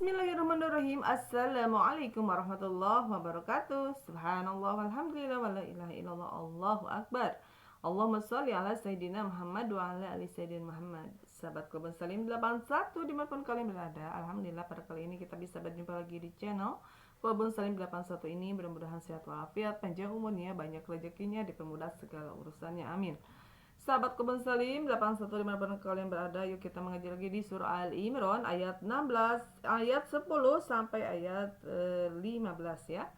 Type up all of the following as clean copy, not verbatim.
Bismillahirrahmanirrahim. Assalamualaikum warahmatullahi wabarakatuh. Subhanallah walhamdulillah wa la ilaha illallah. Allahu akbar. Allahumma sholli ala sayyidina Muhammad wa ala ali sayyidina Muhammad. Sahabat Korban Salim 81 dimanapun kalian berada. Alhamdulillah pada kali ini kita bisa berjumpa lagi di channel Korban Salim 81 ini. Mudah-mudahan sehat walafiat, panjang umurnya, banyak rezekinya, dipermudah segala urusannya. Amin. Sahabat Korban Salim 81 dimanapun kalian berada, yuk kita mengaji lagi di surah Al-Imran ayat 16, ayat 10 sampai ayat 15 ya.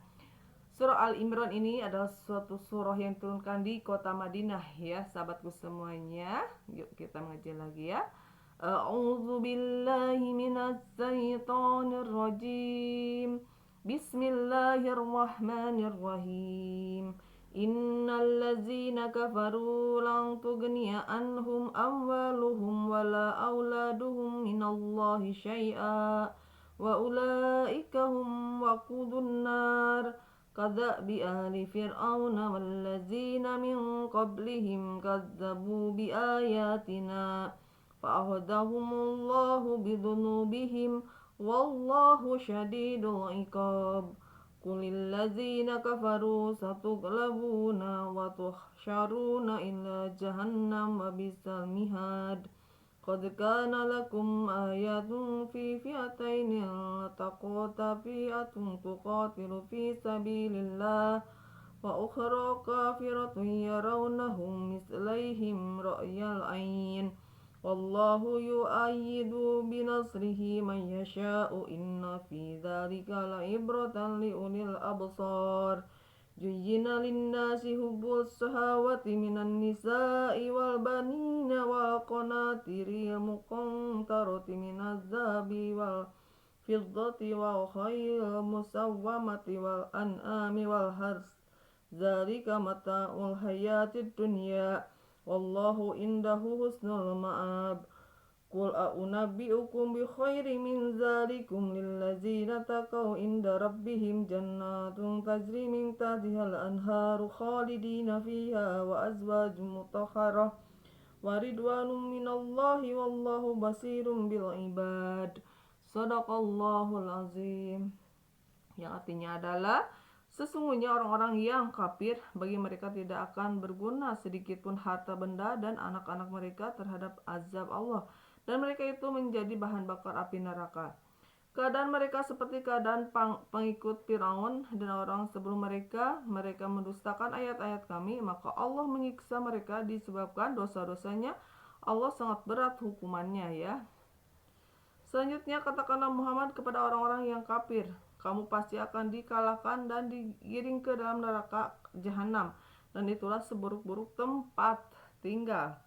Surah Al-Imran ini adalah suatu surah yang diturunkan di kota Madinah ya, sahabatku semuanya. Yuk kita mengaji lagi ya. A'udzu billahi minasy syaithanir rajim. Bismillahirrahmanirrahim. Innal ladzina kafaru lan tughniya anhum amwaluhum wala auladuhum minallahi syai'a wa ulaika hum waqudun nar kadzabi ahli fir'auna walladzina min qablihim kadzabu biayatina fa'akhadhahumullahu bidhunubihim wallahu syadidul iqab. Qulil ladzina kafaru satughlabuna wa tuhsyaruna ila jahannam wa bisal mihad. Qad kana lakum ayatun fi fi'ataini taqata fi'atun tuqatilu fi sabilillah wa ukhra kafiratun yarawnahum mislaihim ra'yal ain. Wallahu yu'ayyidu binasrihi man yasha'u inna fi dzalika la'ibratan liulil absar. Juyyina linnasi hubbus shahawati minan nisa'i wal banina wal qanatiril muqantarati minaz zahabi wal fiddati wal khayl musawwamati wal an'ami wal hars. Dzalika mata'ul hayatid dunya. Wallahu indahu husnul ma'ab. Qul a'unabbi'ukum bi khairi min zalikum lillazina taqaw inda rabbihim jannatun tajri min tahtihal anharu khalidina fiha wa azwajun mutahharah wa ridwanun minallahi wallahu basirum bil ibad. Shadaqallahul azim. Yang artinya adalah sesungguhnya orang-orang yang kafir, bagi mereka tidak akan berguna sedikitpun harta benda dan anak-anak mereka terhadap azab Allah, dan mereka itu menjadi bahan bakar api neraka. Keadaan mereka seperti keadaan pengikut Firaun dan orang sebelum mereka. Mereka mendustakan ayat-ayat kami, maka Allah menyiksa mereka disebabkan dosa-dosanya. Allah sangat berat hukumannya ya. Selanjutnya katakanlah Muhammad kepada orang-orang yang kafir, kamu pasti akan dikalahkan dan digiring ke dalam neraka jahanam, dan itulah seburuk-buruk tempat tinggal.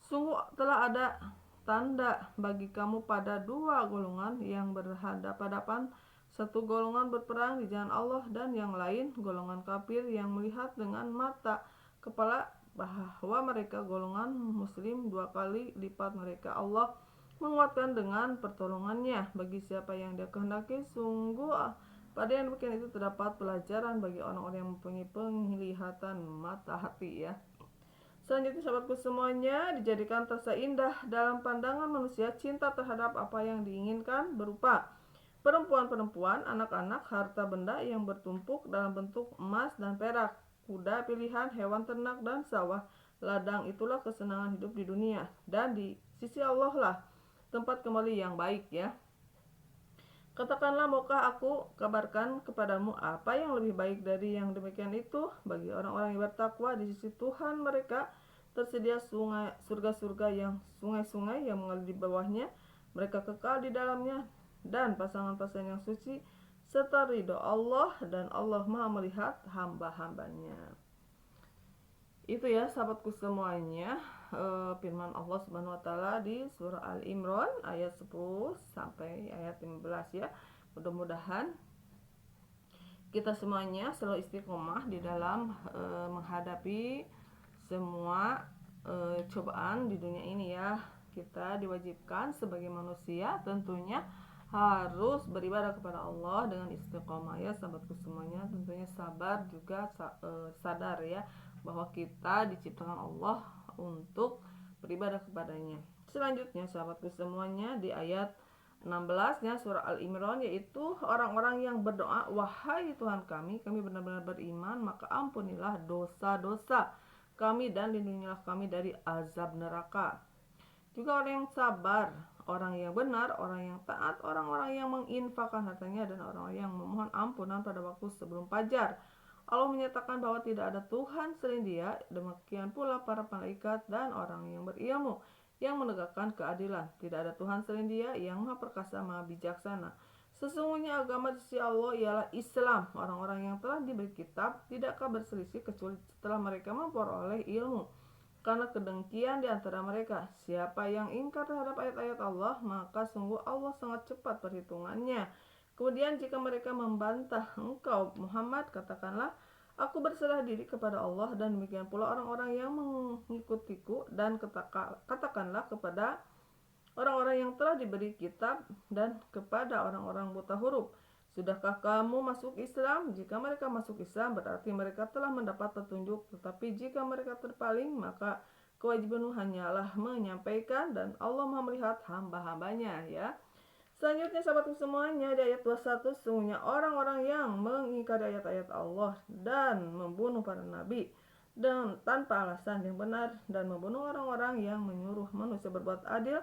Sungguh telah ada tanda bagi kamu pada dua golongan yang berhadapan-hadapan, satu golongan berperang di jalan Allah dan yang lain golongan kafir yang melihat dengan mata kepala bahwa mereka golongan muslim dua kali lipat mereka. Allah menguatkan dengan pertolongannya bagi siapa yang dia kehendaki. Sungguh pada yang demikian itu terdapat pelajaran bagi orang-orang yang mempunyai penglihatan mata hati ya. Selanjutnya sahabatku semuanya, dijadikan terasa indah dalam pandangan manusia cinta terhadap apa yang diinginkan berupa perempuan-perempuan, anak-anak, harta benda yang bertumpuk dalam bentuk emas dan perak, kuda pilihan, hewan ternak dan sawah ladang. Itulah kesenangan hidup di dunia, dan di sisi Allah lah tempat kembali yang baik ya. Katakanlah, maukah aku kabarkan kepadamu apa yang lebih baik dari yang demikian itu? Bagi orang-orang yang bertakwa di sisi Tuhan mereka tersedia sungai, surga-surga yang sungai-sungai yang mengalir di bawahnya. Mereka kekal di dalamnya, dan pasangan-pasangan yang suci serta ridho Allah, dan Allah Maha melihat hamba-hambanya. Itu ya sahabatku semuanya, firman Allah Subhanahu wa taala di surah Al-Imran ayat 10 sampai ayat 15 ya. Mudah-mudahan kita semuanya selalu istiqomah di dalam menghadapi semua cobaan di dunia ini ya. Kita diwajibkan sebagai manusia tentunya harus beribadah kepada Allah dengan istiqomah ya sahabatku semuanya. Tentunya sabar juga sadar ya bahwa kita diciptakan Allah untuk beribadah kepadanya. Selanjutnya sahabatku semuanya, di ayat 16-nya surah Al-Imran, yaitu orang-orang yang berdoa, wahai Tuhan kami benar-benar beriman, maka ampunilah dosa-dosa kami dan lindungilah kami dari azab neraka. Juga orang yang sabar, orang yang benar, orang yang taat, orang-orang yang menginfakkan hartanya, dan orang-orang yang memohon ampunan pada waktu sebelum fajar. Allah menyatakan bahwa tidak ada Tuhan selain Dia, demikian pula para malaikat dan orang yang berilmu yang menegakkan keadilan. Tidak ada Tuhan selain Dia yang Maha Perkasa, Maha Bijaksana. Sesungguhnya agama di sisi Allah ialah Islam. Orang-orang yang telah diberi kitab tidakkah berselisih kecuali setelah mereka memperoleh ilmu. Karena kedengkian di antara mereka, siapa yang ingkar terhadap ayat-ayat Allah, maka sungguh Allah sangat cepat perhitungannya. Kemudian jika mereka membantah engkau Muhammad, katakanlah, aku berserah diri kepada Allah dan demikian pula orang-orang yang mengikutiku, dan katakanlah kepada orang-orang yang telah diberi kitab dan kepada orang-orang buta huruf, sudahkah kamu masuk Islam? Jika mereka masuk Islam, berarti mereka telah mendapat petunjuk. Tetapi jika mereka terpaling, maka kewajibanmu hanyalah menyampaikan, dan Allah Maha melihat hamba-hambanya, ya. Selanjutnya sahabatku semuanya, di ayat 21, sesungguhnya orang-orang yang mengingkari ayat-ayat Allah dan membunuh para nabi dan tanpa alasan yang benar, dan membunuh orang-orang yang menyuruh manusia berbuat adil,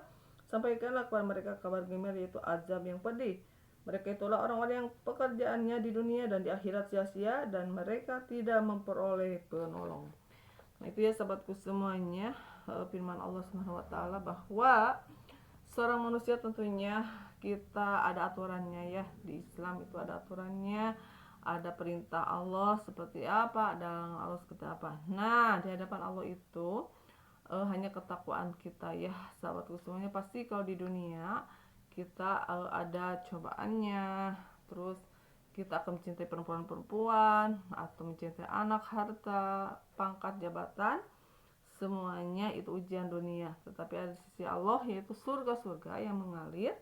sampaikanlah kepada mereka kabar gembira, yaitu azab yang pedih. Mereka itulah orang-orang yang pekerjaannya di dunia dan di akhirat sia-sia, dan mereka tidak memperoleh penolong. Nah, itu ya sahabatku semuanya, firman Allah SWT bahwa seorang manusia tentunya kita ada aturannya, ya. Di Islam itu ada aturannya, ada perintah Allah seperti apa, ada Allah seperti apa. Nah, di hadapan Allah itu hanya ketakwaan kita, ya sahabatku semuanya. Pasti kalau di dunia kita ada cobaannya, terus kita akan mencintai perempuan-perempuan atau mencintai anak, harta, pangkat, jabatan. Semuanya itu ujian dunia, tetapi ada sisi Allah, yaitu surga-surga yang mengalir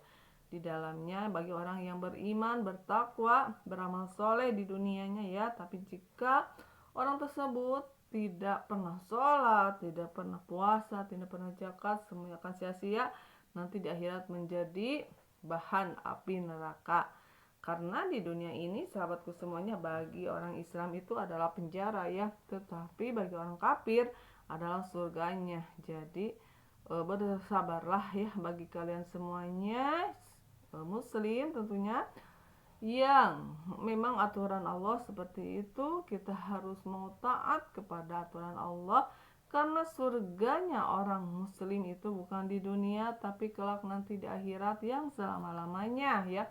di dalamnya bagi orang yang beriman, bertakwa, beramal soleh di dunianya, ya. Tapi jika orang tersebut tidak pernah sholat, tidak pernah puasa, tidak pernah zakat, semuanya akan sia-sia. Nanti di akhirat menjadi bahan api neraka. Karena di dunia ini sahabatku semuanya, bagi orang Islam itu adalah penjara, ya. Tetapi bagi orang kafir adalah surganya. Jadi bersabarlah, ya, bagi kalian semuanya muslim tentunya yang memang aturan Allah seperti itu. Kita harus mau taat kepada aturan Allah, karena surganya orang muslim itu bukan di dunia, tapi kelak nanti di akhirat yang selama-lamanya, ya.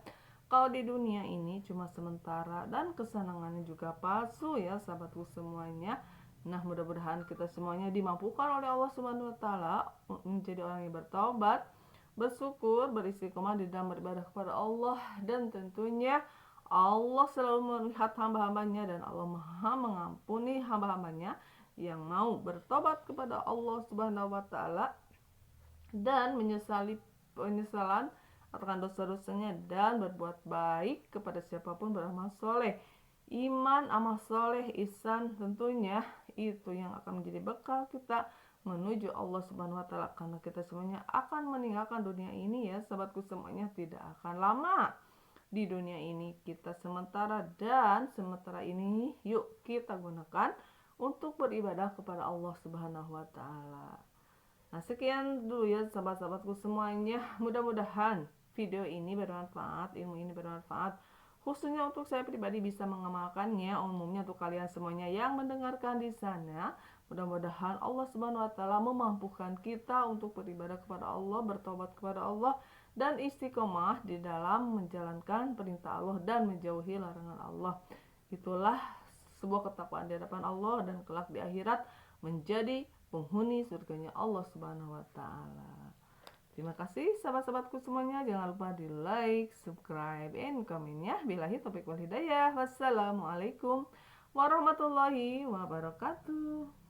Kalau di dunia ini cuma sementara dan kesenangannya juga palsu, ya sahabatku semuanya. Nah, mudah-mudahan kita semuanya dimampukan oleh Allah Subhanahu wa taala menjadi orang yang bertaubat, bersyukur, beristiqomah di dalam beribadah kepada Allah, dan tentunya Allah selalu melihat hamba-hambanya, dan Allah Maha mengampuni hamba-hambanya yang mau bertobat kepada Allah Subhanahu wa taala dan menyesali penyesalan akan dosa-dosanya, dan berbuat baik kepada siapapun, beramal soleh, iman, amal soleh, ihsan, tentunya itu yang akan menjadi bekal kita menuju Allah Subhanahu wa taala, karena kita semuanya akan meninggalkan dunia ini, ya sahabatku semuanya. Tidak akan lama di dunia ini, kita sementara, dan sementara ini yuk kita gunakan untuk beribadah kepada Allah Subhanahu wa taala. Nah, sekian dulu, ya sahabat-sahabatku semuanya. Mudah-mudahan video ini bermanfaat, ilmu ini bermanfaat, khususnya untuk saya pribadi bisa mengamalkannya, umumnya untuk kalian semuanya yang mendengarkan di sana. Mudah-mudahan Allah Subhanahu wa taala memampukan kita untuk beribadah kepada Allah, bertobat kepada Allah, dan istiqomah di dalam menjalankan perintah Allah dan menjauhi larangan Allah. Itulah sebuah ketakwaan di hadapan Allah, dan kelak di akhirat menjadi penghuni surganya Allah Subhanahu wa taala. Terima kasih sahabat-sahabatku semuanya. Jangan lupa di like, subscribe, and comment, ya. Billahi taufiq wal hidayah. Wassalamualaikum warahmatullahi wabarakatuh.